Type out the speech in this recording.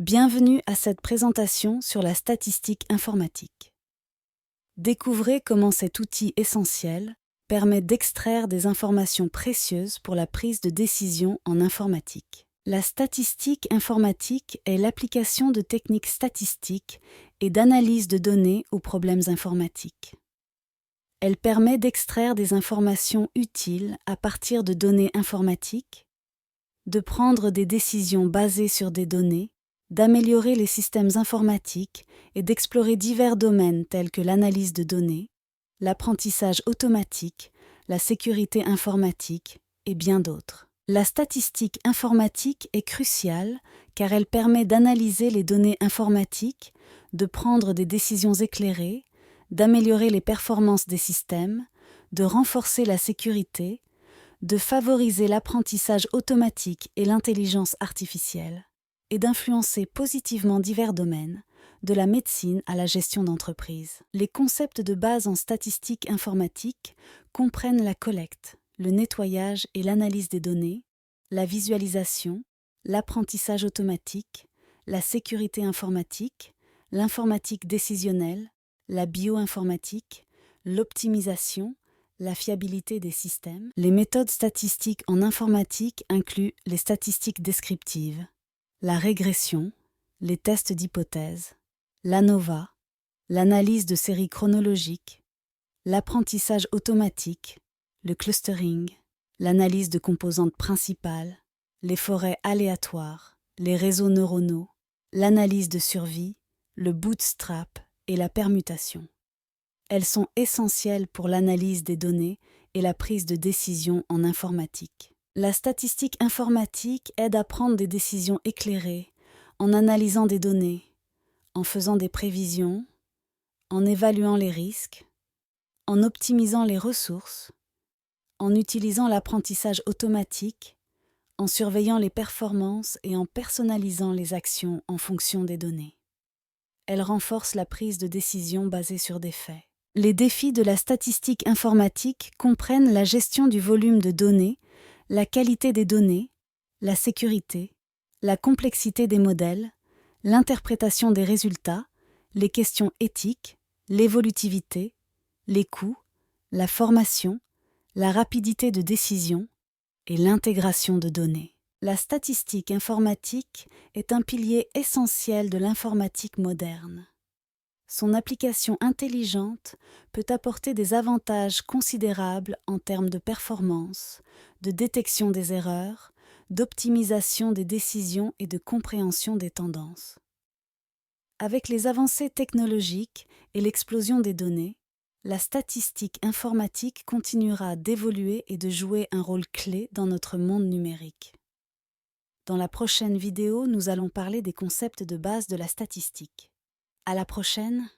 Bienvenue à cette présentation sur la statistique informatique. Découvrez comment cet outil essentiel permet d'extraire des informations précieuses pour la prise de décision en informatique. La statistique informatique est l'application de techniques statistiques et d'analyse de données aux problèmes informatiques. Elle permet d'extraire des informations utiles à partir de données informatiques, de prendre des décisions basées sur des données, d'améliorer les systèmes informatiques et d'explorer divers domaines tels que l'analyse de données, l'apprentissage automatique, la sécurité informatique et bien d'autres. La statistique informatique est cruciale car elle permet d'analyser les données informatiques, de prendre des décisions éclairées, d'améliorer les performances des systèmes, de renforcer la sécurité, de favoriser l'apprentissage automatique et l'intelligence artificielle, et d'influencer positivement divers domaines, de la médecine à la gestion d'entreprise. Les concepts de base en statistique informatique comprennent la collecte, le nettoyage et l'analyse des données, la visualisation, l'apprentissage automatique, la sécurité informatique, l'informatique décisionnelle, la bioinformatique, l'optimisation, la fiabilité des systèmes. Les méthodes statistiques en informatique incluent les statistiques descriptives, la régression, les tests d'hypothèse, l'ANOVA, l'analyse de séries chronologiques, l'apprentissage automatique, le clustering, l'analyse de composantes principales, les forêts aléatoires, les réseaux neuronaux, l'analyse de survie, le bootstrap et la permutation. Elles sont essentielles pour l'analyse des données et la prise de décision en informatique. La statistique informatique aide à prendre des décisions éclairées en analysant des données, en faisant des prévisions, en évaluant les risques, en optimisant les ressources, en utilisant l'apprentissage automatique, en surveillant les performances et en personnalisant les actions en fonction des données. Elle renforce la prise de décision basée sur des faits. Les défis de la statistique informatique comprennent la gestion du volume de données, la qualité des données, la sécurité, la complexité des modèles, l'interprétation des résultats, les questions éthiques, l'évolutivité, les coûts, la formation, la rapidité de décision et l'intégration de données. La statistique informatique est un pilier essentiel de l'informatique moderne. Son application intelligente peut apporter des avantages considérables en termes de performance, de détection des erreurs, d'optimisation des décisions et de compréhension des tendances. Avec les avancées technologiques et l'explosion des données, la statistique informatique continuera d'évoluer et de jouer un rôle clé dans notre monde numérique. Dans la prochaine vidéo, nous allons parler des concepts de base de la statistique. À la prochaine!